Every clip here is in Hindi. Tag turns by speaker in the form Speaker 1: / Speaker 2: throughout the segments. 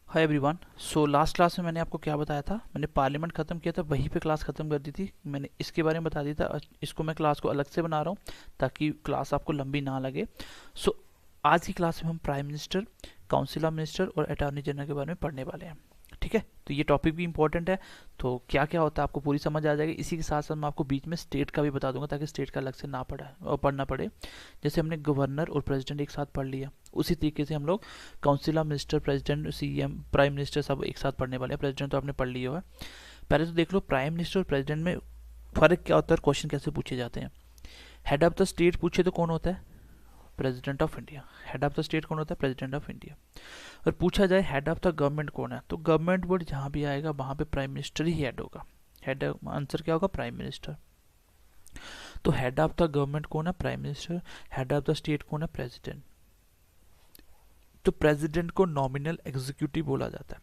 Speaker 1: Hi everyone. So last class में मैंने आपको क्या बताया था, मैंने पार्लियामेंट ख़त्म किया था, वहीं पे क्लास ख़त्म कर दी थी। मैंने इसके बारे में बता दिया था। इसको मैं क्लास को अलग से बना रहा हूँ ताकि क्लास आपको लंबी ना लगे। सो आज की क्लास में हम prime minister, council of minister और अटॉर्नी जनरल के बारे में पढ़ने वाले हैं। ठीक है, तो ये टॉपिक भी इंपॉर्टेंट है। तो क्या क्या होता है आपको पूरी समझ आ जाएगी। इसी के साथ साथ मैं आपको बीच में स्टेट का भी बता दूंगा ताकि स्टेट का अलग से ना पढ़ना पड़े। जैसे हमने गवर्नर और प्रेसिडेंट एक साथ पढ़ लिया, उसी तरीके से हम लोग council of minister, president, CM, prime minister सब एक साथ पढ़ने वाले हैं। प्रेसिडेंट तो आपने पढ़ लिया है। पहले तो देख लो प्राइम मिनिस्टर और प्रेसिडेंट में फ़र्क क्या होता है और क्वेश्चन कैसे पूछे जाते हैं। हेड ऑफ द स्टेट पूछे तो कौन होता है? President of India. Head of the state कौन होता है? President of India. और पूछा जाए हेड ऑफ द गवर्नमेंट कौन है, तो गवर्नमेंट वर्ड जहाँ भी आएगा वहाँ पे प्राइम मिनिस्टर ही हेड होगा। हेड आंसर क्या होगा? Prime minister. तो हेड ऑफ द गवर्नमेंट कौन है? Prime minister. Head of the state कौन है? प्रेसिडेंट। तो प्रेसिडेंट को नॉमिनल एग्जीक्यूटिव बोला जाता है।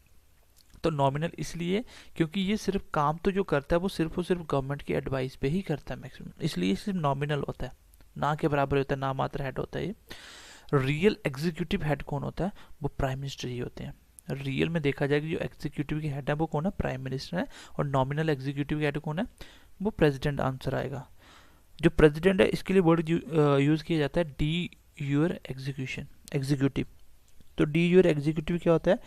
Speaker 1: तो नॉमिनल इसलिए क्योंकि ये सिर्फ काम तो जो करता है वो सिर्फ और सिर्फ गवर्नमेंट की एडवाइस पे ही करता है मैक्सिमम, इसलिए सिर्फ नॉमिनल होता है, ना के बराबर होता है, ना मात्र हेड होता है ये। रियल एग्जीक्यूटिव हेड कौन होता है? वो प्राइम मिनिस्टर ही होते हैं। रियल में देखा जाए कि जो एग्जीक्यूटिव की हेड है वो कौन है? प्राइम मिनिस्टर है। और नॉमिनल एग्जीक्यूटिव की हेड कौन है? वो प्रेसिडेंट आंसर आएगा। जो प्रेसिडेंट है इसके लिए वर्ड यूज किया जाता है डी यूर एग्जीक्यूशन एग्जीक्यूटिव। तो डी यूर एग्जीक्यूटिव क्या होता है?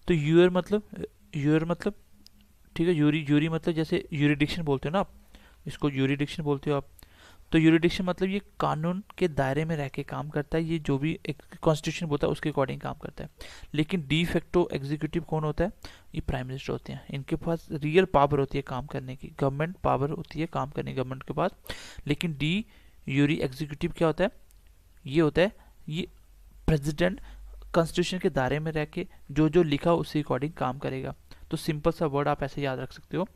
Speaker 1: तो यूर मतलब ठीक है, यूरी यूरी मतलब जैसे यूरिडिक्शन बोलते हो ना आप, इसको यूरिडिक्शन बोलते हो आप। तो यूरिडिक्शन मतलब ये कानून के दायरे में रह के काम करता है, ये जो भी एक कॉन्स्टिट्यूशन बोलता है उसके अकॉर्डिंग काम करता है। लेकिन डी फैक्टो एग्जीक्यूटिव कौन होता है? ये प्राइम मिनिस्टर होते हैं। इनके पास रियल पावर होती है काम करने की, गवर्नमेंट पावर होती है काम करने की गवर्नमेंट के पास। लेकिन डी यूरी एग्जीक्यूटिव क्या होता है? ये होता है, ये प्रेसिडेंट कॉन्स्टिट्यूशन के दायरे में रह के जो जो लिखा उसी अकॉर्डिंग काम करेगा। तो सिंपल सा वर्ड आप ऐसे याद रख सकते हो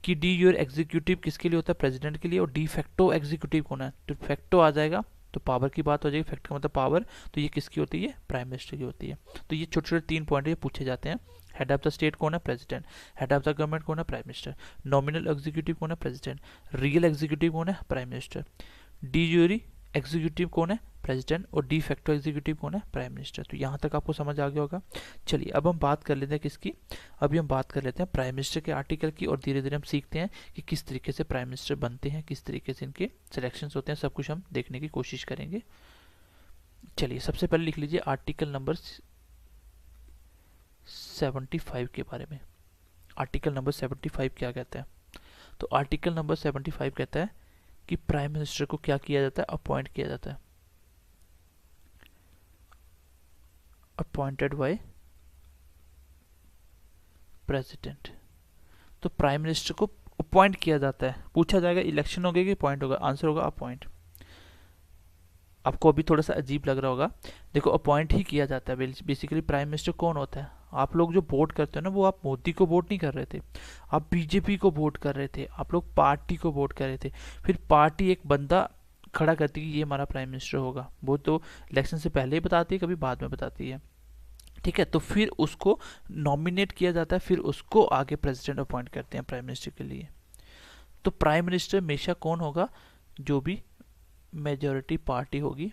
Speaker 1: कि डी यूर एग्जीक्यूटिव किसके लिए होता है? प्रेसिडेंट के लिए। और डी फैक्टो एग्जीक्यूटिव कौन है? तो फैक्टो आ जाएगा तो पावर की बात हो जाएगी, फैक्ट का मतलब पावर। तो ये किसकी होती है? प्राइम मिनिस्टर की होती है। तो ये छोटे छोटे 3 पॉइंट ये पूछे जाते हैं। हेड ऑफ द स्टेट कौन है? President. Head of the government कौन है? Prime minister. नॉमिनल एग्जीक्यूटिव कौन है? प्रेसिडेंट। रियल एग्जीक्यूटिव कौन है? Prime minister. D Yuri executive कौन है? प्रेसिडेंट। और डी फैक्टो एग्जीक्यूटिव कौन है? Prime minister. तो यहाँ तक आपको समझ आ गया होगा। चलिए अब हम बात कर लेते हैं किसकी? अभी हम बात कर लेते हैं प्राइम मिनिस्टर के आर्टिकल की, और धीरे धीरे हम सीखते हैं कि किस तरीके से प्राइम मिनिस्टर बनते हैं, किस तरीके से इनके सिलेक्शंस होते हैं, सब कुछ हम देखने की कोशिश करेंगे। चलिए सबसे पहले लिख लीजिए आर्टिकल नंबर 75 के बारे में। आर्टिकल नंबर 75 क्या कहता है? तो आर्टिकल नंबर 75 कहता है कि प्राइम मिनिस्टर को क्या किया जाता है? अपॉइंट किया जाता है। Appointed by president. तो प्राइम मिनिस्टर को अपॉइंट किया जाता है। पूछा जाएगा इलेक्शन होगा कि अपॉइंट होगा, आंसर होगा अपॉइंट। आपको अभी थोड़ा सा अजीब लग रहा होगा, देखो अपॉइंट ही किया जाता है। बेसिकली प्राइम मिनिस्टर कौन होता है? आप लोग जो वोट करते हो ना, वो आप मोदी को वोट नहीं कर रहे थे, आप बीजेपी को वोट कर रहे थे, आप लोग पार्टी को वोट कर रहे थे। फिर पार्टी एक बंदा खड़ा करती है कि ये हमारा प्राइम मिनिस्टर होगा। वो तो इलेक्शन से पहले ही बताती है, कभी बाद में बताती है। ठीक है, तो फिर उसको नॉमिनेट किया जाता है, फिर उसको आगे प्रेसिडेंट अपॉइंट करते हैं प्राइम मिनिस्टर के लिए। तो प्राइम मिनिस्टर हमेशा कौन होगा? जो भी मेजोरिटी पार्टी होगी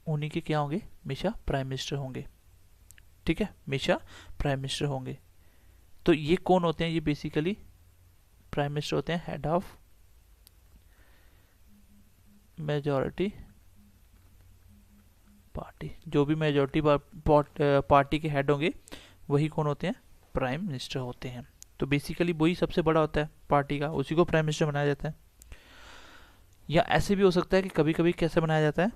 Speaker 1: उन्हीं के क्या होंगे? हमेशा प्राइम मिनिस्टर होंगे। ठीक है, हमेशा प्राइम मिनिस्टर होंगे। तो ये कौन होते हैं? ये बेसिकली प्राइम मिनिस्टर होते हैं हेड ऑफ मेजोरिटी पार्टी। जो भी मेजोरिटी पार्टी के हेड होंगे वही कौन होते हैं? प्राइम मिनिस्टर होते हैं। तो बेसिकली वही सबसे बड़ा होता है पार्टी का, उसी को प्राइम मिनिस्टर बनाया जाता है। या ऐसे भी हो सकता है कि कभी कभी कैसे बनाया जाता है,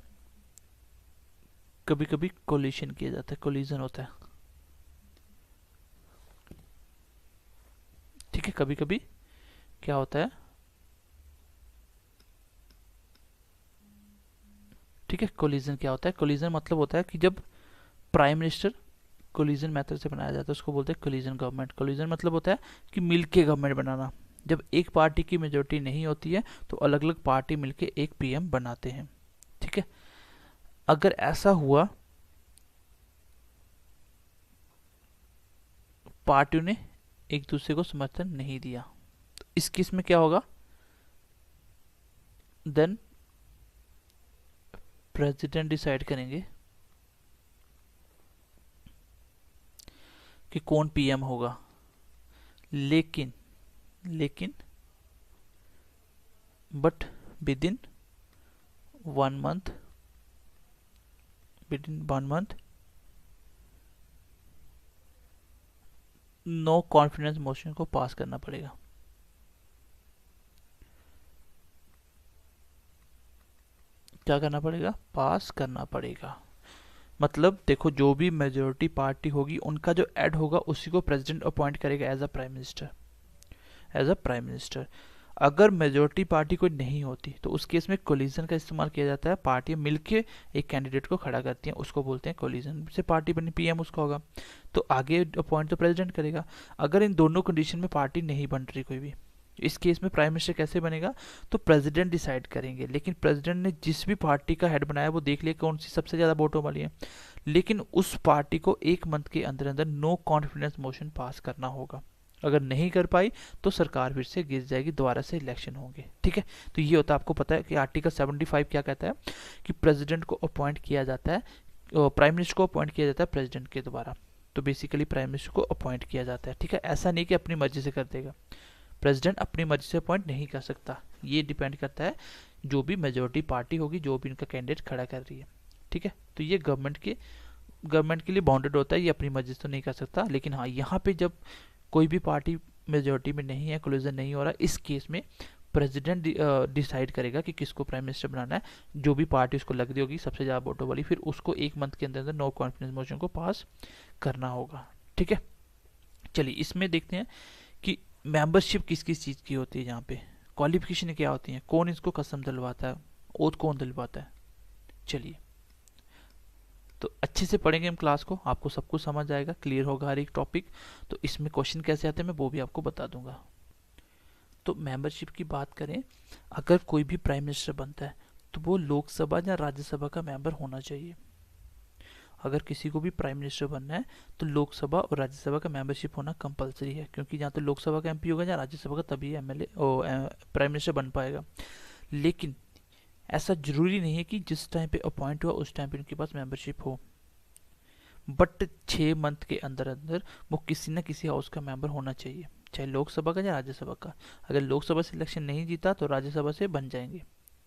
Speaker 1: कभी कभी कोलिशन किया जाता है, कोलिजन होता है। ठीक है, कभी कभी क्या होता है? ठीक है, कोलिजन क्या होता है? कोलिजन मतलब होता है कि जब प्राइम मिनिस्टर कोलिजन मेथड से बनाया जाता है उसको बोलते हैं कोलिजन गवर्नमेंट। कोलिजन मतलब होता है कि मिलके गवर्नमेंट बनाना। जब एक पार्टी की मेजोरिटी नहीं होती है तो अलग अलग पार्टी मिलके एक पीएम बनाते हैं। ठीक है, अगर ऐसा हुआ पार्टियों ने एक दूसरे को समर्थन नहीं दिया, तो इस केस में क्या होगा? देन प्रेसिडेंट डिसाइड करेंगे कि कौन पीएम होगा, लेकिन लेकिन but within 1 month, no confidence motion को पास करना पड़ेगा। क्या करना पड़ेगा? पास करना पड़ेगा। मतलब देखो, जो भी मेजोरिटी पार्टी होगी उनका जो ऐड होगा उसी को प्रेसिडेंट अपॉइंट करेगा as a prime minister, as a prime minister. अगर मेजोरिटी पार्टी कोई नहीं होती तो उस केस में कोलिजन का इस्तेमाल किया जाता है। पार्टियां मिलके एक कैंडिडेट को खड़ा करती हैं, उसको बोलते हैं कोलिजन से पार्टी बनी, पीएम उसका होगा, तो आगे अपॉइंट तो प्रेसिडेंट करेगा। अगर इन दोनों कंडीशन में पार्टी नहीं बन रही कोई भी, इस केस में प्राइम मिनिस्टर कैसे बनेगा? तो प्रेसिडेंट डिसाइड करेंगे, लेकिन प्रेसिडेंट ने जिस भी पार्टी का हेड बनाया वो देख लिया कौन सी सबसे ज़्यादा वोटों वाली है, लेकिन उस पार्टी को 1 मंथ के अंदर अंदर नो कॉन्फिडेंस मोशन पास करना होगा। अगर नहीं कर पाई तो सरकार फिर से गिर जाएगी, दोबारा से इलेक्शन होंगे। ठीक है, तो ये होता है, आपको पता है कि आर्टिकल 75 क्या कहता है कि प्रेसिडेंट को अपॉइंट किया जाता है, प्राइम मिनिस्टर को अपॉइंट किया जाता है प्रेसिडेंट के द्वारा। तो बेसिकली प्राइम मिनिस्टर को अपॉइंट किया जाता है। ठीक है, ऐसा नहीं कि अपनी मर्जी से कर देगा, प्रेसिडेंट अपनी मर्जी से अपॉइंट नहीं कर सकता। ये डिपेंड करता है जो भी मेजोरिटी पार्टी होगी, जो भी इनका कैंडिडेट खड़ा कर रही है। ठीक है, तो ये गवर्नमेंट के लिए बाउंडेड होता है, ये अपनी मर्जी से तो नहीं कर सकता। लेकिन हाँ, यहाँ पे जब कोई भी पार्टी मेजोरिटी में नहीं है, कोलिजन नहीं हो रहा, इस केस में प्रेसिडेंट डिसाइड करेगा कि किसको प्राइम मिनिस्टर बनाना है। जो भी पार्टी उसको लग रही होगी सबसे ज़्यादा वोटों वाली, फिर उसको 1 मंथ के अंदर अंदर नो कॉन्फिडेंस मोशन को पास करना होगा। ठीक है, चलिए इसमें देखते हैं कि मेंबरशिप किस किस चीज़ की होती है, यहाँ पे क्वालिफिकेशन क्या होती है, कौन इसको कसम दिलवाता है, ओथ कौन दिलवाता है। चलिए, तो अच्छे से पढ़ेंगे हम क्लास को, आपको सब कुछ समझ आएगा, क्लियर होगा हर एक टॉपिक। तो इसमें क्वेश्चन कैसे आते हैं मैं वो भी आपको बता दूंगा। तो मेंबरशिप की बात करें, अगर कोई भी प्राइम मिनिस्टर बनता है तो वो लोकसभा या राज्यसभा का मेंबर होना चाहिए। अगर किसी को भी प्राइम मिनिस्टर बनना है तो लोकसभा और राज्यसभा का मेंबरशिप होना कंपलसरी है, क्योंकि यहाँ तो लोकसभा का एमपी होगा या राज्यसभा का, तभी एमएलए प्राइम मिनिस्टर बन पाएगा। लेकिन ऐसा जरूरी नहीं है कि जिस टाइम पे अपॉइंट हुआ उस टाइम पे उनके पास मेंबरशिप हो, बट 6 मंथ के अंदर अंदर वो किसी न किसी हाउस का मेंबर होना चाहिए, चाहे लोकसभा का या राज्यसभा का। अगर लोकसभा से इलेक्शन नहीं जीता तो राज्यसभा से बन जाएंगे,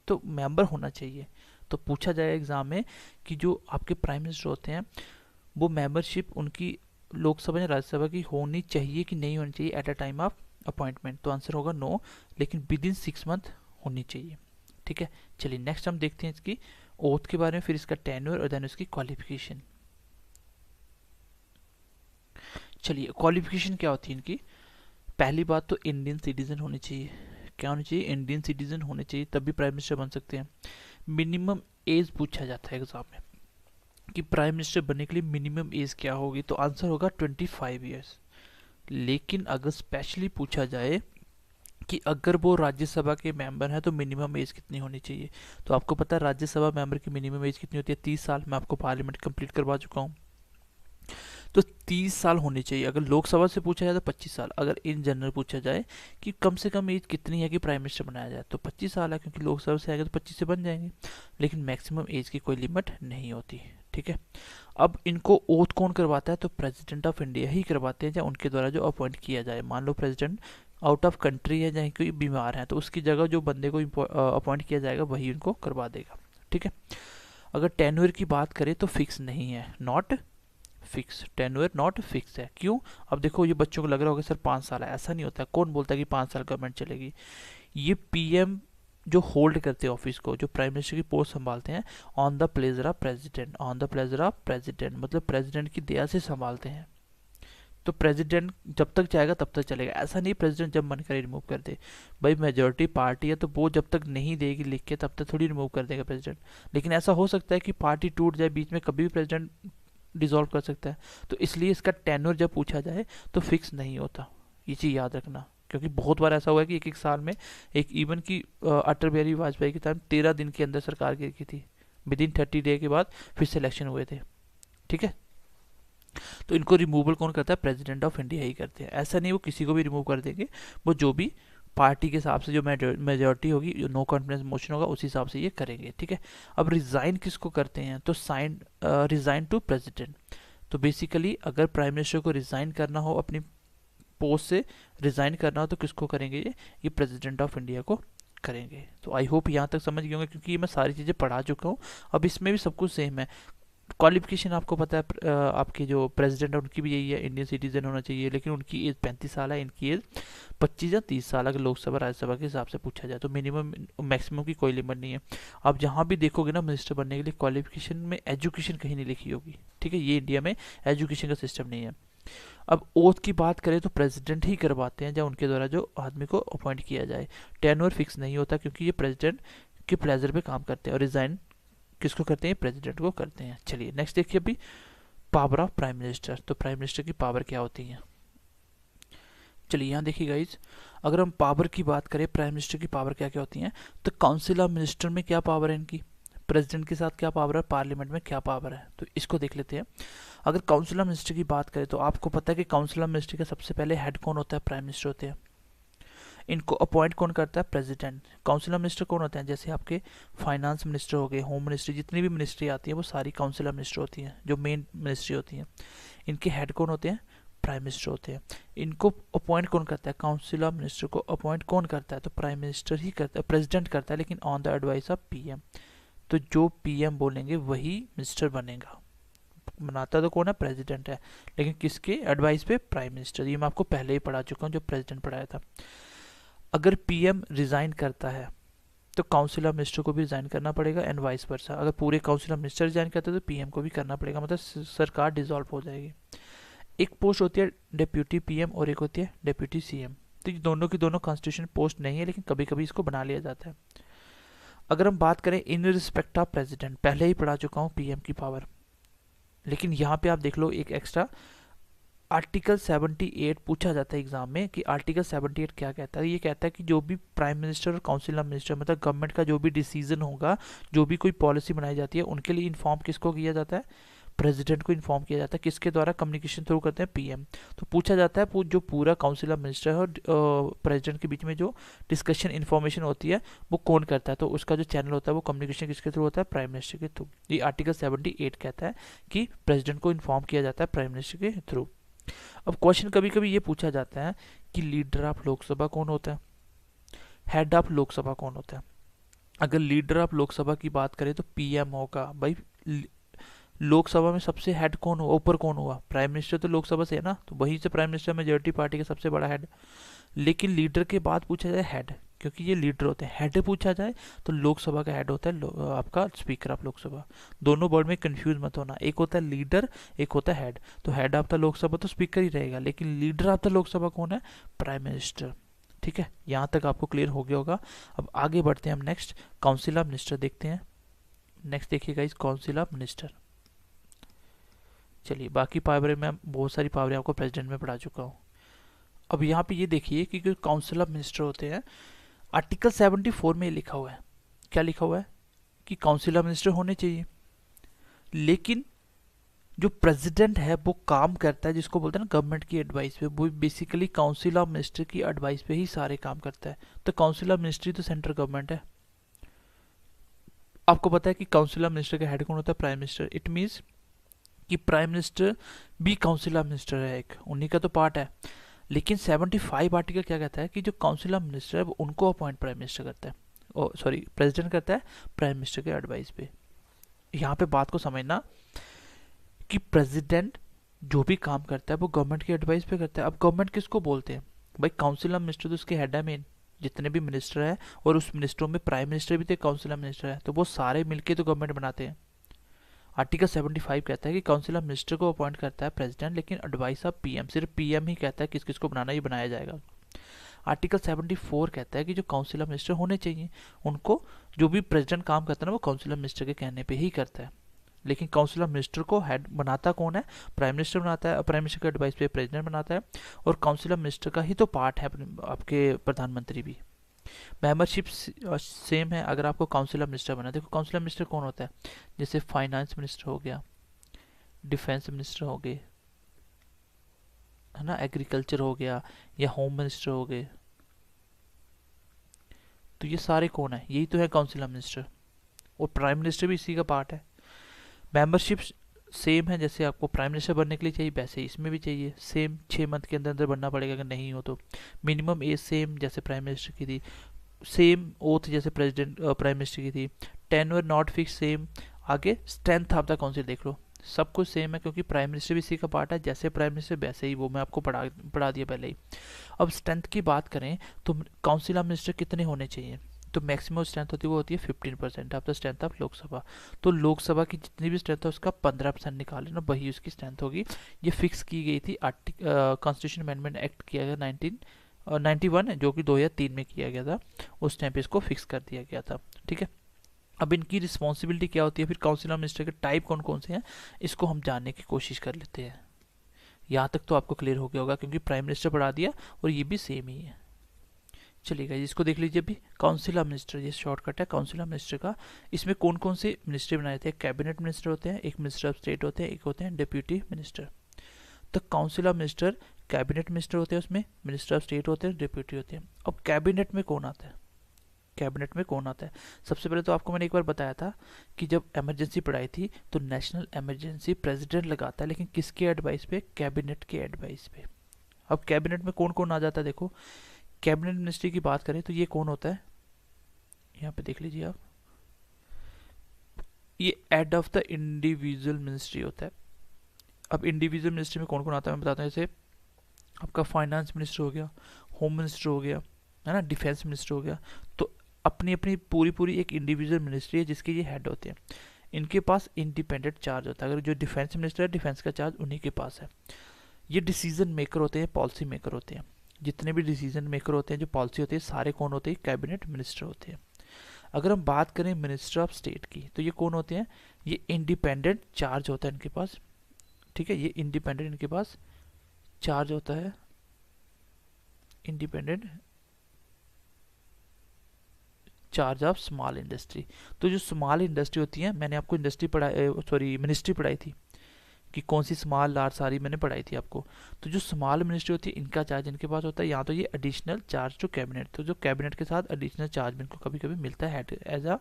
Speaker 1: तो मेंबर होना चाहिए। तो पूछा जाए एग्जाम में कि जो आपके प्राइम मिनिस्टर होते हैं वो मेंबरशिप उनकी लोकसभा या राज्यसभा की होनी चाहिए कि नहीं होनी चाहिए at a time of appointment? तो आंसर होगा नो, लेकिन विद इन 6 मंथ होनी चाहिए। ठीक है, चलिए नेक्स्ट हम देखते हैं इसकी ओथ के बारे में, फिर इसका टेन्योर और देन इसकी क्वालिफिकेशन। चलिए, क्वालिफिकेशन क्या होती है इनकी? पहली बात तो इंडियन सिटीजन होनी चाहिए। क्या होनी चाहिए? इंडियन सिटीजन होने चाहिए, तभी प्राइम मिनिस्टर बन सकते हैं। मिनिमम एज पूछा जाता है एग्जाम में कि प्राइम मिनिस्टर बनने के लिए मिनिमम एज क्या होगी, तो आंसर होगा 25 ईयर्स। लेकिन अगर स्पेशली पूछा जाए कि अगर वो राज्यसभा के मेंबर हैं तो मिनिमम एज कितनी होनी चाहिए, तो आपको पता है राज्यसभा मेंबर की मिनिमम एज कितनी होती है? 30 साल। मैं आपको पार्लियामेंट कंप्लीट करवा चुका हूँ, तो 30 साल होनी चाहिए। अगर लोकसभा से पूछा जाए तो 25 साल। अगर इन जनरल पूछा जाए कि कम से कम एज कितनी है कि प्राइम मिनिस्टर बनाया जाए, तो 25 साल है, क्योंकि लोकसभा से आएगा तो 25 से बन जाएंगे। लेकिन मैक्सिमम एज की कोई लिमिट नहीं होती। ठीक है, अब इनको ओथ कौन करवाता है? तो प्रेसिडेंट ऑफ इंडिया ही करवाते हैं, या उनके द्वारा जो अपॉइंट किया जाए। मान लो प्रेसिडेंट आउट ऑफ कंट्री है, जहाँ कोई बीमार है, तो उसकी जगह जो बंदे को अपॉइंट किया जाएगा वही उनको करवा देगा। ठीक है, अगर टेन्योर की बात करें तो फिक्स नहीं है, not fix, tenure not fix है। क्यों? अब देखो, ये बच्चों को लग रहा होगा सर 5 साल है, ऐसा नहीं होता। कौन बोलता है कि 5 साल गवर्नमेंट चलेगी? ये पीएम जो होल्ड करते हैं ऑफिस को, जो प्राइम मिनिस्टर की पोस्ट संभालते हैं, on the pleasure of president, on the pleasure of president मतलब प्रेसिडेंट की दया से संभालते हैं। तो प्रेसिडेंट जब तक चाहेगा तब तक चलेगा, ऐसा नहीं प्रेसिडेंट जब मन करे रिमूव कर दे। भाई मेजोरिटी पार्टी है तो वो जब तक नहीं देगी लिख के तब तक थोड़ी रिमूव कर देगा प्रेसिडेंट। लेकिन ऐसा हो सकता है कि पार्टी टूट जाए बीच में, कभी भी प्रेसिडेंट डिसॉल्व कर सकता है। तो इसलिए इसका टेन्योर जब पूछा जाए तो फिक्स नहीं होता, ये चीज़ याद रखना। क्योंकि बहुत बार ऐसा हुआ है कि एक साल में, एक इवन की अटल बिहारी वाजपेयी के टाइम 13 दिन के अंदर सरकार गिर गई थी, विद इन 30 डे के बाद फिर से इलेक्शन हुए थे। ठीक है, तो इनको रिमूवल कौन करता है? प्रेसिडेंट ऑफ इंडिया ही करते हैं। ऐसा नहीं वो किसी को भी रिमूव कर देंगे, वो जो भी पार्टी के हिसाब से जो मेजोरिटी होगी, जो नो कॉन्फिडेंस मोशन होगा, उस हिसाब से ये करेंगे। ठीक है, अब रिजाइन किसको करते हैं? तो रिजाइन टू प्रेसिडेंट। तो बेसिकली अगर प्राइम मिनिस्टर को रिज़ाइन करना हो, अपनी पोस्ट से रिज़ाइन करना हो, तो किसको करेंगे? ये प्रेसिडेंट ऑफ इंडिया को करेंगे। तो आई होप यहाँ तक समझ गए होंगे, क्योंकि मैं सारी चीज़ें पढ़ा चुका हूँ। अब इसमें भी सब कुछ सेम है। क्वालिफिकेशन आपको पता है, आपके जो प्रेसिडेंट है उनकी भी यही है, इंडियन सिटीजन होना चाहिए, लेकिन उनकी एज 35 साल है, इनकी एज 25 या 30 साल, अगर लोकसभा राज्यसभा के हिसाब से पूछा जाए तो। मिनिमम मैक्सिमम की कोई लिमिट नहीं है। आप जहाँ भी देखोगे ना मिनिस्टर बनने के लिए, क्वालिफिकेशन में एजुकेशन कहीं नहीं लिखी होगी, ठीक है? ये इंडिया में एजुकेशन का सिस्टम नहीं है। अब ओथ की बात करें तो प्रेसिडेंट ही करवाते हैं, जब उनके द्वारा जो आदमी को अपॉइंट किया जाए। टेन्योर फिक्स नहीं होता, क्योंकि ये प्रेसिडेंट के प्लेजर पे काम करते हैं, और रिजाइन किसको करते हैं? प्रेसिडेंट को करते हैं। चलिए नेक्स्ट देखिए अभी, पावर ऑफ प्राइम मिनिस्टर। तो प्राइम मिनिस्टर की पावर क्या होती है? चलिए यहाँ देखिए गाइज, अगर हम पावर की बात करें, प्राइम मिनिस्टर की पावर क्या क्या होती है, तो काउंसिल ऑफ मिनिस्टर में क्या पावर है इनकी, प्रेसिडेंट के साथ क्या पावर है, पार्लियामेंट में क्या पावर है, तो इसको देख लेते हैं। अगर काउंसिल ऑफ मिनिस्टर की बात करें तो आपको पता है कि काउंसिल ऑफ मिनिस्टर का सबसे पहले हेड कौन होता है? प्राइम मिनिस्टर होते हैं। इनको अपॉइंट कौन करता है? प्रेसिडेंट। काउंसिल ऑफ मिनिस्टर कौन होते हैं? जैसे आपके फाइनेंस मिनिस्टर हो गए, होम मिनिस्ट्री, जितनी भी मिनिस्ट्री आती है वो सारी काउंसिल ऑफ मिनिस्टर होती हैं, जो मेन मिनिस्ट्री होती हैं। इनके हेड कौन होते हैं? प्राइम मिनिस्टर होते हैं। इनको अपॉइंट कौन करता है? काउंसिल ऑफ मिनिस्टर को अपॉइंट कौन करता है? तो प्राइम मिनिस्टर ही करता है, प्रेसिडेंट करता है, लेकिन on the advice of PM. तो जो पीएम बोलेंगे वही मिनिस्टर बनेगा। बनाता तो कौन है? प्रेसिडेंट है, लेकिन किसके एडवाइस पे? Prime minister. ये मैं आपको पहले ही पढ़ा चुका हूँ, जो प्रेसिडेंट पढ़ाया था। अगर पीएम रिजाइन करता है तो काउंसिल ऑफ मिनिस्टर को भी रिजाइन करना पड़ेगा, एंड वाइस वर्सा। अगर पूरे काउंसिल ऑफ मिनिस्टर रिजाइन करते हैं तो पीएम को भी करना पड़ेगा, मतलब सरकार डिसॉल्व हो जाएगी। एक पोस्ट होती है डेप्यूटी पीएम और एक होती है डेप्यूटी सीएम। तो ये दोनों की दोनों कॉन्स्टिट्यूशन पोस्ट नहीं है, लेकिन कभी कभी इसको बना लिया जाता है। अगर हम बात करें इन रिस्पेक्ट ऑफ प्रेसिडेंट, पहले ही पढ़ा चुका हूँ पीएम की पावर, लेकिन यहाँ पे आप देख लो एक एक्स्ट्रा, आर्टिकल 78 पूछा जाता है एग्जाम में कि आर्टिकल 78 क्या कहता है। ये कहता है कि जो भी प्राइम मिनिस्टर और काउंसिल ऑफ मिनिस्टर, मतलब गवर्नमेंट का जो भी डिसीजन होगा, जो भी कोई पॉलिसी बनाई जाती है, उनके लिए इन्फॉर्म किसको किया जाता है? प्रेसिडेंट को इन्फॉर्म किया जाता है। किसके द्वारा? कम्युनिकेशन थ्रू करते हैं, पीएम। तो पूछा जाता है जो पूरा काउंसिल ऑफ मिनिस्टर है और प्रेसिडेंट के बीच में जो डिस्कशन इन्फॉर्मेशन होती है वो कौन करता है? तो उसका जो चैनल होता है वो कम्युनिकेशन किसके थ्रू होता है? प्राइम मिनिस्टर के थ्रू। ये आर्टिकल 78 कहता है कि प्रेसिडेंट को इन्फॉर्म किया जाता है प्राइम मिनिस्टर के थ्रू। अब क्वेश्चन कभी कभी ये पूछा जाता है कि लीडर ऑफ लोकसभा कौन होता है, हेड ऑफ लोकसभा कौन होता है? अगर लीडर ऑफ लोकसभा की बात करें तो पीएम होगा भाई। लोकसभा में सबसे हेड कौन हुआ, ऊपर कौन हुआ? प्राइम मिनिस्टर तो लोकसभा से है ना, तो वहीं से प्राइम मिनिस्टर मेजोरिटी पार्टी का सबसे बड़ा हेड। लेकिन लीडर के बाद पूछा जाए हेड, क्योंकि ये लीडर होते हैं। हेड पूछा जाए तो लोकसभा का हेड होता है आपका स्पीकर ऑफ लोकसभा। दोनों वर्ड में कंफ्यूज मत होना, एक होता है लीडर, एक होता है हेड। तो हेड ऑफ द लोकसभा तो स्पीकर ही रहेगा, लेकिन लीडर ऑफ द लोकसभा कौन है? Prime minister. ठीक है, यहाँ तक आपको क्लियर हो गया होगा। अब आगे बढ़ते हैं हम नेक्स्ट काउंसिल ऑफ मिनिस्टर देखते हैं। नेक्स्ट देखिएगा इस काउंसिल ऑफ मिनिस्टर। चलिए बाकी पावर में बहुत सारी पावरें आपको प्रेसिडेंट में पढ़ा चुका हूँ। अब यहाँ पे ये देखिए कि जो काउंसिल ऑफ मिनिस्टर होते हैं, आर्टिकल 74 में लिखा हुआ है, क्या लिखा हुआ है? कि काउंसिल ऑफ मिनिस्टर होने चाहिए, लेकिन जो प्रेसिडेंट है वो काम करता है, जिसको बोलते हैं ना गवर्नमेंट की एडवाइस पे, वो बेसिकली काउंसिल ऑफ मिनिस्टर की एडवाइस पे ही सारे काम करता है। तो काउंसिल ऑफ मिनिस्ट्री तो सेंट्रल गवर्नमेंट है। आपको पता है कि काउंसिल ऑफ मिनिस्टर का हेड कौन होता है? Prime minister. इट मीन्स कि प्राइम मिनिस्टर भी काउंसिल ऑफ मिनिस्टर है, एक उन्हीं का तो पार्ट है। लेकिन 75 आर्टिकल क्या कहता है कि जो काउंसिल ऑफ मिनिस्टर है वो उनको अपॉइंट प्राइम मिनिस्टर करता है, ओ सॉरी प्रेसिडेंट करता है प्राइम मिनिस्टर के एडवाइस पे। यहाँ पे बात को समझना कि प्रेसिडेंट जो भी काम करता है वो गवर्नमेंट की एडवाइस पे करता है। अब गवर्नमेंट किसको बोलते हैं भाई? काउंसिल ऑफ मिनिस्टर तो उसके हेड है मेन, जितने भी मिनिस्टर है, और उस मिनिस्टरों में प्राइम मिनिस्टर भी थे, काउंसिल ऑफ मिनिस्टर है, तो वो सारे मिलके तो गवर्नमेंट बनाते हैं। आर्टिकल 75 कहता है कि काउंसिल ऑफ मिनिस्टर को अपॉइंट करता है प्रेसिडेंट, लेकिन एडवाइस ऑफ पीएम, सिर्फ पीएम ही कहता है किस किस को बनाना, ही बनाया जाएगा। आर्टिकल 74 कहता है कि जो काउंसिल ऑफ मिनिस्टर होने चाहिए, उनको जो भी प्रेसिडेंट काम करता है ना वो काउंसिल ऑफ मिनिस्टर के कहने पे ही करता है। लेकिन काउंसिल ऑफ मिनिस्टर को हेड बनाता कौन है? प्राइम मिनिस्टर बनाता है, प्राइम मिनिस्टर के एडवाइस पे प्रेसिडेंट बनाता है, और काउंसिल ऑफ मिनिस्टर का ही तो पार्ट है आपके प्रधानमंत्री भी। मेंबरशिप सेम है अगर आपको काउंसिल ऑफ मिनिस्टर बना। देखो काउंसिल ऑफ मिनिस्टर कौन होता है? जैसे फाइनेंस मिनिस्टर हो गया, डिफेंस मिनिस्टर हो गए, है ना, एग्रीकल्चर हो गया, या होम मिनिस्टर हो गए। तो ये सारे कौन है? यही तो है काउंसिल ऑफ मिनिस्टर, और प्राइम मिनिस्टर भी इसी का पार्ट है। मेंबरशिप सेम है जैसे आपको प्राइम मिनिस्टर बनने के लिए चाहिए वैसे इसमें भी चाहिए सेम, 6 मंथ के अंदर अंदर बनना पड़ेगा, अगर नहीं हो तो। मिनिमम एज सेम जैसे प्राइम मिनिस्टर की थी, सेम ओथ जैसे प्रेसिडेंट प्राइम मिनिस्टर की थी, टेन्योर नॉट फिक्स सेम। आगे स्ट्रेंथ ऑफ द काउंसिल देख लो, सब कुछ सेम है क्योंकि प्राइम मिनिस्टर भी इसी का पार्ट है, जैसे प्राइम मिनिस्टर वैसे ही, वो मैं आपको पढ़ा दिया पहले ही। अब स्ट्रेंथ की बात करें तो काउंसिल ऑफ मिनिस्टर कितने होने चाहिए, तो मैक्सिमम स्ट्रेंथ होती है वो होती है 15% of the strength of Lok Sabha. तो लोकसभा की जितनी भी स्ट्रेंथ है उसका 15% निकाल लेना, वही उसकी स्ट्रेंथ होगी। ये फिक्स की गई थी कॉन्स्टिट्यूशन अमेंडमेंट एक्ट किया गया 1991 जो कि 2003 में किया गया था, उस टाइम पे इसको फिक्स कर दिया गया था। ठीक है, अब इनकी रिस्पॉन्सिबिलिटी क्या होती है, फिर काउंसिल ऑफ मिनिस्टर के टाइप कौन कौन से हैं, इसको हम जानने की कोशिश कर लेते हैं। यहाँ तक तो आपको क्लियर हो गया होगा क्योंकि प्राइम मिनिस्टर पढ़ा दिया और ये भी सेम ही है। चलिएगा इसको देख लीजिए अभी, काउंसिल ऑफ मिनिस्टर, ये शॉर्टकट है काउंसिल ऑफ मिनिस्टर का। इसमें कौन कौन से मिनिस्ट्री बनाए थे, कैबिनेट मिनिस्टर होते हैं, एक मिनिस्टर ऑफ स्टेट होते हैं, एक होते हैं डिप्यूटी मिनिस्टर। तो council of minister cabinet minister होते हैं, उसमें मिनिस्टर ऑफ स्टेट होते हैं, डिप्यूटी होते हैं। अब कैबिनेट में कौन आता है, कैबिनेट में कौन आता है, सबसे पहले तो आपको मैंने एक बार बताया था कि जब इमरजेंसी पढ़ाई थी तो नेशनल इमरजेंसी प्रेसिडेंट लगाता है, लेकिन किसके एडवाइस पे, कैबिनेट के एडवाइस पे। अब कैबिनेट में कौन कौन आ जाता है, देखो कैबिनेट मिनिस्ट्री की बात करें तो ये कौन होता है, यहाँ पे देख लीजिए आप, ये head of the individual ministry होता है। अब इंडिविजुअल मिनिस्ट्री में कौन कौन आता है मैं बताता हूँ, जैसे आपका फाइनेंस मिनिस्टर हो गया, होम मिनिस्टर हो गया, है ना, डिफेंस मिनिस्टर हो गया। तो अपनी अपनी पूरी पूरी एक इंडिविजुअल मिनिस्ट्री है जिसके ये हेड होते हैं। इनके पास इंडिपेंडेंट चार्ज होता है, अगर जो डिफेंस मिनिस्टर है डिफेंस का चार्ज उन्हीं के पास है। ये डिसीजन मेकर होते हैं, पॉलिसी मेकर होते हैं, जितने भी डिसीजन मेकर होते हैं, जो पॉलिसी होती है, सारे कौन होते हैं, कैबिनेट मिनिस्टर होते हैं। अगर हम बात करें मिनिस्टर ऑफ स्टेट की तो ये कौन होते हैं, ये इंडिपेंडेंट चार्ज होता है इनके पास। ठीक है, ये इंडिपेंडेंट इनके पास चार्ज होता है, independent charge of small industry. तो जो स्मॉल इंडस्ट्री होती है, मैंने आपको इंडस्ट्री पढ़ाई, सॉरी मिनिस्ट्री पढ़ाई थी कि कौन सी स्मॉल लार्ज सारी मैंने पढ़ाई थी आपको। तो जो स्मॉल मिनिस्ट्री होती है इनका चार्ज इनके पास होता है, यहाँ तो ये एडिशनल चार्ज टू कैबिनेट, तो जो कैबिनेट के साथ एडिशनल चार्ज भी इनको कभी कभी मिलता है, एज अ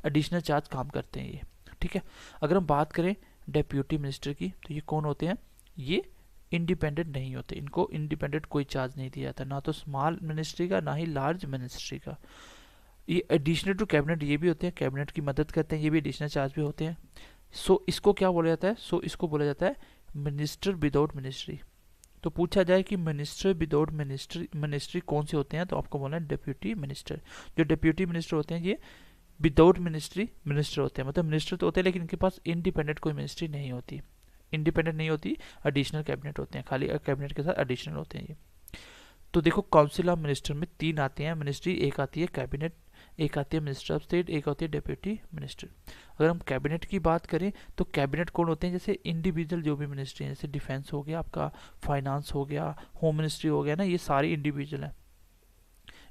Speaker 1: एडिशनल चार्ज काम करते हैं ये। ठीक है, अगर हम बात करें डेप्यूटी मिनिस्टर की तो ये कौन होते हैं, ये इंडिपेंडेंट नहीं होते, इनको इंडिपेंडेंट कोई चार्ज नहीं दिया जाता, ना तो स्मॉल मिनिस्ट्री का ना ही लार्ज मिनिस्ट्री का। ये एडिशनल टू कैबिनेट ये भी होते हैं, कैबिनेट की मदद करते हैं, ये भी एडिशनल चार्ज भी होते हैं। सो इसको क्या बोला जाता है, इसको बोला जाता है मिनिस्टर विदाउट मिनिस्ट्री। तो पूछा जाए कि मिनिस्टर विदाउट मिनिस्ट्री कौन से होते हैं, तो आपको बोलना है डेप्यूटी मिनिस्टर। जो डेप्यूटी मिनिस्टर होते हैं ये विदाउट मिनिस्ट्री मिनिस्टर होते हैं, मतलब मिनिस्टर तो होते हैं लेकिन इनके पास इंडिपेंडेंट कोई मिनिस्ट्री नहीं होती, इंडिपेंडेंट नहीं होती, एडिशनल कैबिनेट होते हैं, खाली कैबिनेट के साथ एडिशनल होते हैं ये। तो देखो काउंसिल ऑफ मिनिस्टर में 3 आते हैं मिनिस्ट्री, एक आती है कैबिनेट, एक आती है मिनिस्टर ऑफ स्टेट, एक होती है डेप्यूटी मिनिस्टर। अगर हम कैबिनेट की बात करें तो कैबिनेट कौन होते हैं, जैसे इंडिविजुअल जो भी मिनिस्ट्री हैं, जैसे डिफेंस हो गया आपका, फाइनेंस हो गया, होम मिनिस्ट्री हो गया ना, ये सारे इंडिविजुअल हैं,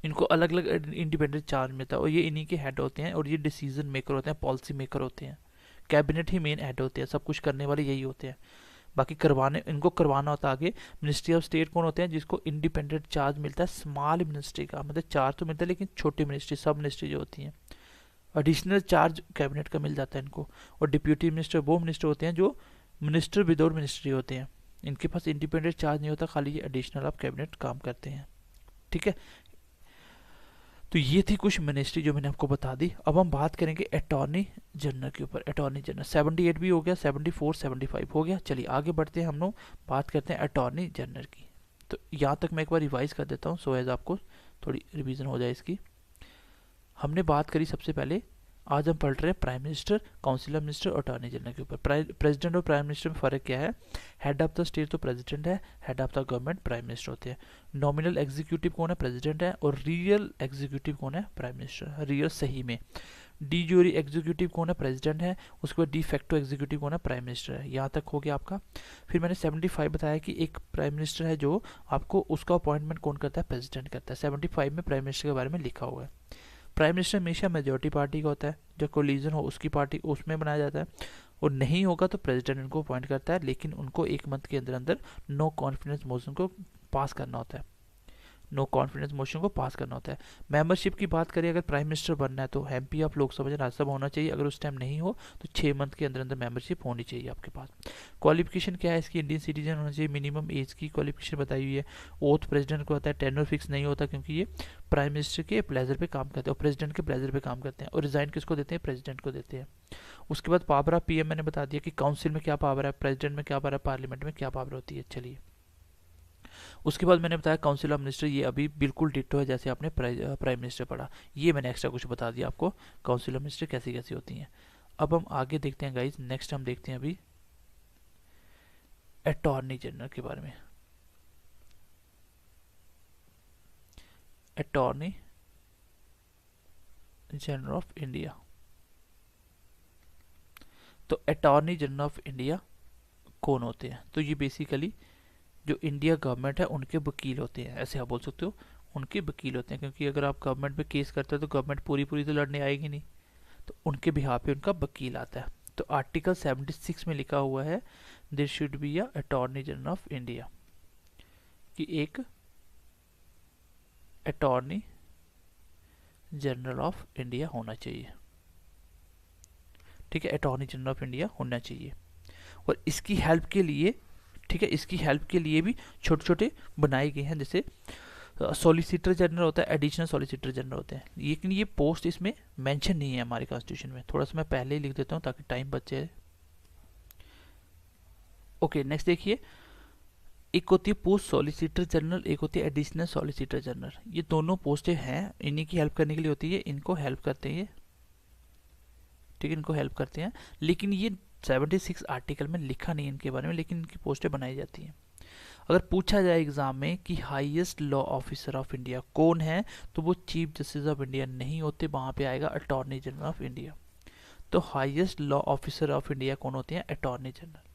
Speaker 1: इनको अलग अलग इंडिपेंडेंट चार्ज मिलता है और ये इन्हीं के हेड होते हैं और ये डिसीजन मेकर होते हैं, पॉलिसी मेकर होते हैं। कैबिनेट ही मेन हेड होते हैं, सब कुछ करने वाले यही होते हैं, बाकी करवाने इनको करवाना होता है आगे। मिनिस्ट्री ऑफ स्टेट कौन होते हैं, जिसको इंडिपेंडेंट चार्ज मिलता है स्मॉल मिनिस्ट्री का, मतलब चार्ज तो मिलता है लेकिन छोटी मिनिस्ट्री, सब मिनिस्ट्री जो होती हैं, एडिशनल चार्ज कैबिनेट का मिल जाता है इनको। और डिप्यूटी मिनिस्टर वो मिनिस्टर होते हैं जो मिनिस्टर विदाउट मिनिस्ट्री होते हैं, इनके पास इंडिपेंडेंट चार्ज नहीं होता, खाली ये एडिशनल ऑफ कैबिनेट काम करते हैं। ठीक है, तो ये थी कुछ मिनिस्ट्री जो मैंने आपको बता दी। अब हम बात करेंगे अटॉर्नी जनरल के ऊपर। अटॉर्नी जनरल 78 भी हो गया, 74 75 हो गया। चलिए आगे बढ़ते हैं, हम लोग बात करते हैं अटॉर्नी जनरल की। तो यहाँ तक मैं एक बार रिवाइज कर देता हूँ सो एज आपको थोड़ी रिवीजन हो जाए इसकी। हमने बात करी सबसे पहले, आज हम पढ़ रहे हैं prime minister, council of minister और अटॉर्नी जनरल के ऊपर। प्रेसिडेंट और प्राइम मिनिस्टर में फ़र्क क्या है, हेड ऑफ द स्टेट तो प्रेसिडेंट है, head of the government prime minister होते हैं। नॉमिनल एग्जीक्यूटिव कौन है, प्रेसिडेंट है, और रियल एग्जीक्यूटिव कौन है, प्राइम मिनिस्टर। रियल सही में डी ज्यूरी एग्जीक्यूटिव कौन है, प्रेसिडेंट है, उसके बाद डी फैक्टो एग्जीक्यूटिव कौन है, प्राइम मिनिस्टर है। यहाँ तक हो गया आपका। फिर मैंने 75 बताया कि एक प्राइम मिनिस्टर है जो आपको उसका अपॉइंटमेंट कौन करता है, प्रेसिडेंट करता है। 75 में प्राइम मिनिस्टर के बारे में लिखा हुआ है। प्राइम मिनिस्टर हमेशा मेजोरिटी पार्टी का होता है, जो कोलिजन हो उसकी पार्टी उसमें बनाया जाता है, और नहीं होगा तो प्रेसिडेंट उनको अपॉइंट करता है, लेकिन उनको 1 मंथ के अंदर अंदर नो कॉन्फिडेंस मोशन को पास करना होता है। नो कॉन्फिडेंस मोशन को पास करना होता है। मेंबरशिप की बात करें, अगर प्राइम मिनिस्टर बनना है तो एमपी ऑफ लोकसभा राज्यसभा होना चाहिए, अगर उस टाइम नहीं हो तो 6 मंथ के अंदर अंदर मेंबरशिप होनी चाहिए आपके पास। क्वालिफिकेशन क्या है इसकी, इंडियन सिटीजन होना चाहिए, मिनिमम एज की क्वालिफिकेशन बताई हुई है। ओथ प्रेसिडेंट को आता है, टेन्योर फिक्स नहीं होता क्योंकि ये प्राइम मिनिस्टर के प्लेजर पे काम करते हैं और प्रेसिडेंट के प्लेजर पे काम करते हैं, और रिजाइन किसको देते हैं, प्रेसिडेंट को देते हैं। उसके बाद पावर ऑफ पीएम मैंने बता दिया कि काउंसिल में क्या पावर है, प्रेसिडेंट में क्या पावर है, पार्लियामेंट में क्या पावर होती है। चलिए, उसके बाद मैंने बताया काउंसिल ऑफ मिनिस्टर, ये अभी बिल्कुल डिट्टो है जैसे आपने प्राइम मिनिस्टर पढ़ा, ये मैंने एक्स्ट्रा कुछ बता दिया आपको काउंसिल ऑफ मिनिस्टर कैसी कैसी होती हैं। अब हम आगे देखते हैं गाइज, नेक्स्ट हम देखते हैं अभी अटॉर्नी जनरल के बारे में। अटॉर्नी जनरल ऑफ इंडिया, तो अटॉर्नी जनरल ऑफ इंडिया कौन होते हैं, तो ये बेसिकली जो इंडिया गवर्नमेंट है उनके वकील होते हैं, ऐसे आप बोल सकते हो, उनके वकील होते हैं, क्योंकि अगर आप गवर्नमेंट पे केस करते हो तो गवर्नमेंट पूरी पूरी तो लड़ने आएगी नहीं, तो उनके बिहाफ पे उनका वकील आता है। तो आर्टिकल 76 में लिखा हुआ है there should be a attorney general of India, कि एक अटॉर्नी जनरल ऑफ इंडिया होना चाहिए। ठीक है, अटॉर्नी जनरल ऑफ इंडिया होना चाहिए, और इसकी हेल्प के लिए, ठीक है, इसकी हेल्प के लिए भी छोटे छोटे बनाए गए हैं, जैसे सॉलिसिटर जनरल होता है, एडिशनल सॉलिसिटर जनरल होते हैं, लेकिन ये पोस्ट इसमें मेंशन नहीं है हमारे कॉन्स्टिट्यूशन में, थोड़ा सा मैं पहले ही लिख देता हूँ ताकि टाइम बच जाए। ओके, नेक्स्ट देखिए, एक होती है पोस्ट सॉलिसिटर जनरल, एक होती है एडिशनल सॉलिसिटर जनरल, ये दोनों पोस्टें हैं, इन्हीं की हेल्प करने के लिए होती है, इनको हेल्प करते हैं, ठीक है, इनको हेल्प करते हैं, लेकिन ये 76 आर्टिकल में लिखा नहीं इनके बारे में, लेकिन इनकी पोस्टें बनाई जाती हैं। अगर पूछा जाए एग्जाम में कि highest law officer of India कौन है, तो वो चीफ जस्टिस ऑफ इंडिया नहीं होते, वहां पे आएगा अटॉर्नी जनरल ऑफ इंडिया। तो highest law officer of India कौन होते हैं, अटॉर्नी जनरल।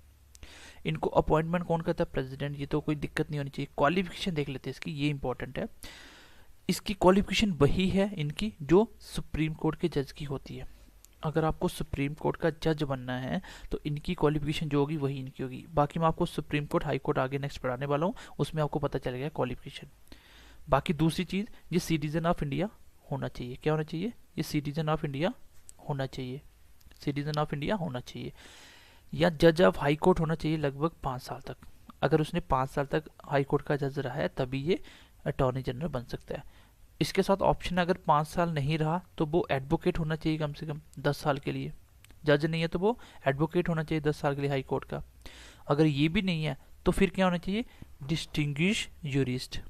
Speaker 1: इनको अपॉइंटमेंट कौन करता है, प्रेसिडेंट, ये तो कोई दिक्कत नहीं होनी चाहिए। क्वालिफिकेशन देख लेते हैं इसकी, ये इंपॉर्टेंट है, इसकी क्वालिफिकेशन वही है इनकी जो सुप्रीम कोर्ट के जज की होती है। अगर आपको सुप्रीम कोर्ट का जज बनना है तो इनकी क्वालिफिकेशन जो होगी वही इनकी होगी। बाकी मैं आपको सुप्रीम कोर्ट, हाई कोर्ट आगे नेक्स्ट पढ़ाने वाला हूँ, उसमें आपको पता चलेगा क्वालिफिकेशन। बाकी दूसरी चीज़, ये सिटीजन ऑफ इंडिया होना चाहिए, क्या होना चाहिए, ये सिटीजन ऑफ इंडिया होना चाहिए, सिटीजन ऑफ इंडिया होना चाहिए, या जज ऑफ हाई कोर्ट होना चाहिए लगभग 5 साल तक। अगर उसने 5 साल तक हाई कोर्ट का जज रहा है तभी ये अटॉर्नी जनरल बन सकता है। इसके साथ ऑप्शन, अगर 5 साल नहीं रहा तो वो एडवोकेट होना चाहिए कम से कम 10 साल के लिए, जज नहीं है तो वो एडवोकेट होना चाहिए 10 साल के लिए हाई कोर्ट का। अगर ये भी नहीं है तो फिर क्या होना चाहिए, डिस्टिंग्विश यूरिस्ट,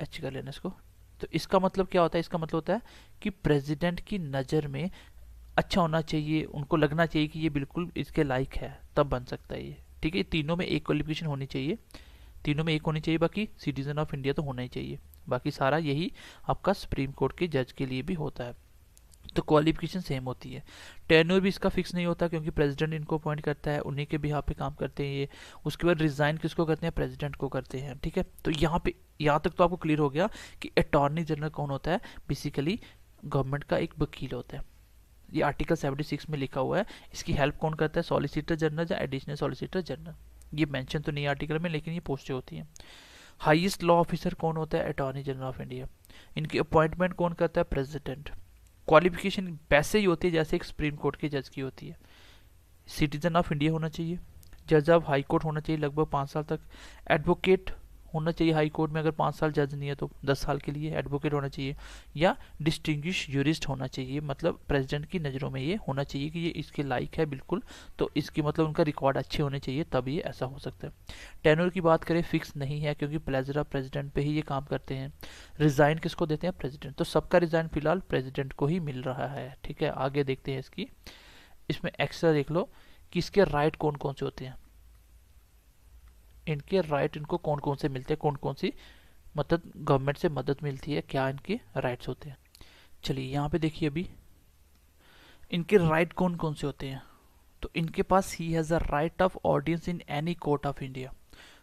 Speaker 1: एच कर लेना इसको। तो इसका मतलब क्या होता है, इसका मतलब होता है कि प्रेसिडेंट की नज़र में अच्छा होना चाहिए, उनको लगना चाहिए कि ये बिल्कुल इसके लायक है, तब बन सकता है ये। ठीक है, तीनों में एक क्वालिफिकेशन होनी चाहिए, तीनों में एक होनी चाहिए, बाकी सिटीजन ऑफ इंडिया तो होना ही चाहिए। बाकी सारा यही आपका सुप्रीम कोर्ट के जज के लिए भी होता है, तो क्वालिफिकेशन सेम होती है। टेन्योर भी इसका फिक्स नहीं होता क्योंकि प्रेसिडेंट इनको अपॉइंट करता है, उन्हीं के बिहाफ पे काम करते हैं ये। उसके बाद रिजाइन किसको करते हैं, प्रेसिडेंट को करते हैं। ठीक है, तो यहाँ पे, यहाँ तक तो आपको क्लियर हो गया कि अटॉर्नी जनरल कौन होता है, बेसिकली गवर्नमेंट का एक वकील होता है। ये आर्टिकल 76 में लिखा हुआ है। इसकी हेल्प कौन करता है, सॉलिसिटर जनरल या एडिशनल सॉलिसिटर जनरल, ये मेंशन तो नहीं आर्टिकल में, लेकिन ये पोस्टें होती हैं। हाईएस्ट लॉ ऑफिसर कौन होता है, अटॉर्नी जनरल ऑफ इंडिया। इनकी अपॉइंटमेंट कौन करता है, प्रेसिडेंट। क्वालिफिकेशन वैसे ही होती है जैसे एक सुप्रीम कोर्ट के जज की होती है, सिटीजन ऑफ इंडिया होना चाहिए, जज ऑफ हाई कोर्ट होना चाहिए लगभग 5 साल तक, एडवोकेट होना चाहिए हाई कोर्ट में, अगर 5 साल जज नहीं है तो 10 साल के लिए एडवोकेट होना चाहिए, या डिस्टिंग्विश यूरिस्ट होना चाहिए, मतलब प्रेसिडेंट की नज़रों में ये होना चाहिए कि ये इसके लायक है बिल्कुल, तो इसकी मतलब उनका रिकॉर्ड अच्छे होने चाहिए, तब ये ऐसा हो सकता है। टेन्योर की बात करें, फिक्स नहीं है क्योंकि प्लेजर ऑफ प्रेसिडेंट पे ही ये काम करते हैं। रिजाइन किसको देते हैं, प्रेसिडेंट, तो सबका रिजाइन फिलहाल प्रेसिडेंट को ही मिल रहा है। ठीक है, आगे देखते हैं इसकी, इसमें एक्स्ट्रा देख लो कि इसके राइट कौन कौन से होते हैं, इनके राइट इनको कौन कौन से मिलते हैं, कौन कौन सी मतलब गवर्नमेंट से मदद मिलती है, क्या इनके राइट्स होते हैं। चलिए यहाँ पे देखिए अभी इनके राइट कौन कौन से होते हैं, तो इनके पास he has a right of audience in any court of India,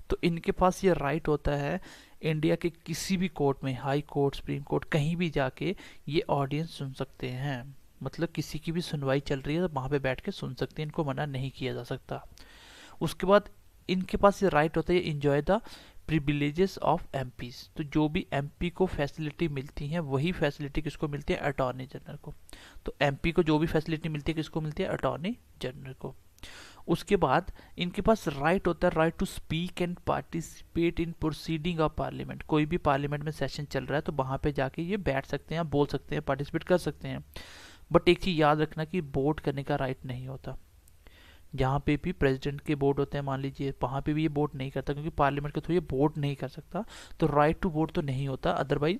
Speaker 1: तो इनके पास ये राइट होता है इंडिया के किसी भी कोर्ट में, हाई कोर्ट, सुप्रीम कोर्ट, कहीं भी जाके ये ऑडियंस सुन सकते हैं, मतलब किसी की भी सुनवाई चल रही है तो वहाँ पे बैठ के सुन सकते हैं, इनको मना नहीं किया जा सकता। उसके बाद इनके पास ये राइट होता है, ये enjoy the privileges of MPs, तो जो भी एमपी को फैसिलिटी मिलती हैं वही फैसिलिटी किसको मिलती है, अटॉर्नी जनरल को। तो एमपी को जो भी फैसिलिटी मिलती है किसको मिलती है, अटॉर्नी जनरल को। उसके बाद इनके पास राइट होता है, right to speak and participate in proceeding of parliament. कोई भी पार्लियामेंट में सेशन चल रहा है तो वहां पे जाके ये बैठ सकते हैं, बोल सकते हैं, पार्टिसिपेट कर सकते हैं। बट एक चीज याद रखना कि वोट करने का राइट नहीं होता। जहाँ पे भी प्रेसिडेंट के वोट होते हैं मान लीजिए, वहाँ पे भी ये वोट नहीं करता, क्योंकि पार्लियामेंट के थ्रू ये वोट नहीं कर सकता, तो राइट टू वोट तो नहीं होता। अदरवाइज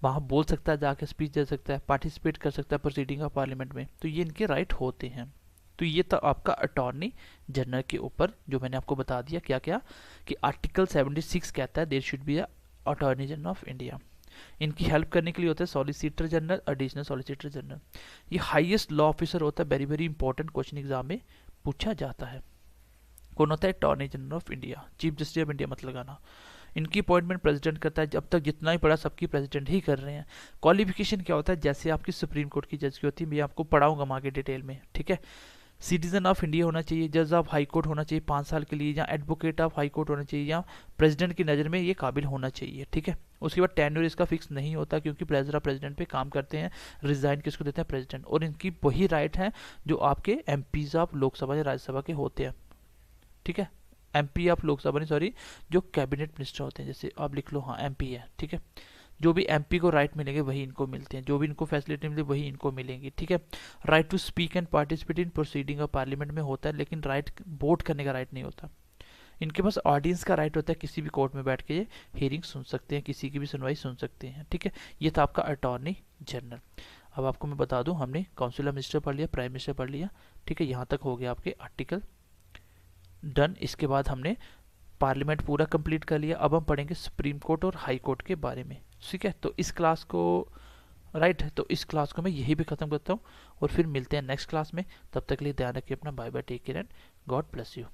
Speaker 1: वहाँ बोल सकता है, जाके स्पीच दे सकता है, पार्टिसिपेट कर सकता है प्रोसीडिंग ऑफ पार्लियामेंट में, तो ये इनके राइट होते हैं। तो ये था आपका अटॉर्नी जनरल के ऊपर जो मैंने आपको बता दिया क्या क्या, कि आर्टिकल 76 कहता है there should be attorney general of India. इनकी हेल्प करने के लिए होता है solicitor general, additional solicitor general. ये हाईएस्ट लॉ ऑफिसर होता है, very very important question exam में पूछा जाता है। कौन होता है, attorney general of India, chief justice of India मत लगाना। इनकी अपॉइंटमेंट प्रेसिडेंट करता है, जब तक जितना ही पढ़ा सबकी प्रेसिडेंट ही कर रहे हैं। क्वालिफिकेशन क्या होता है, जैसे आपकी सुप्रीम कोर्ट की जज की होती है, मैं आपको पढ़ाऊंगा आगे डिटेल में, ठीक है। सिटीजन ऑफ इंडिया होना चाहिए, जज ऑफ हाई कोर्ट होना चाहिए 5 साल के लिए, या एडवोकेट ऑफ हाई कोर्ट होना चाहिए, या प्रेसिडेंट की नज़र में ये काबिल होना चाहिए, ठीक है। उसके बाद टेन्योर इसका फिक्स नहीं होता, क्योंकि प्रेसिडेंट पे काम करते हैं, रिजाइन किसको देते हैं, प्रेसिडेंट। और इनकी वही राइट है जो आपके एमपीज ऑफ लोकसभा या राज्यसभा के होते हैं, ठीक है। एमपी ऑफ लोकसभा नहीं, सॉरी, जो कैबिनेट मिनिस्टर होते हैं, जैसे आप लिख लो, हाँ एमपी है, ठीक है। जो भी एमपी को राइट मिलेंगे वही इनको मिलते हैं, जो भी इनको फैसिलिटी मिले वही इनको मिलेंगी, ठीक है। Right to speak and participate in proceeding of parliament में होता है, लेकिन राइट वोट करने का राइट नहीं होता। इनके पास ऑडियंस का राइट होता है, किसी भी कोर्ट में बैठ के ये हियरिंग सुन सकते हैं, किसी की भी सुनवाई सुन सकते हैं, ठीक है। ये था आपका अटॉर्नी जनरल। अब आपको मैं बता दूं, हमने काउंसिल ऑफ मिनिस्टर पढ़ लिया, प्राइम मिनिस्टर पढ़ लिया, ठीक है। यहाँ तक हो गया आपके आर्टिकल डन। इसके बाद हमने पार्लियामेंट पूरा कंप्लीट कर लिया। अब हम पढ़ेंगे सुप्रीम कोर्ट और हाई कोर्ट के बारे में, ठीक है। तो इस क्लास को तो इस क्लास को मैं यही भी खत्म करता हूँ, और फिर मिलते हैं नेक्स्ट क्लास में। तब तक के लिए ध्यान रखिए अपना, bye bye, take care and God bless you.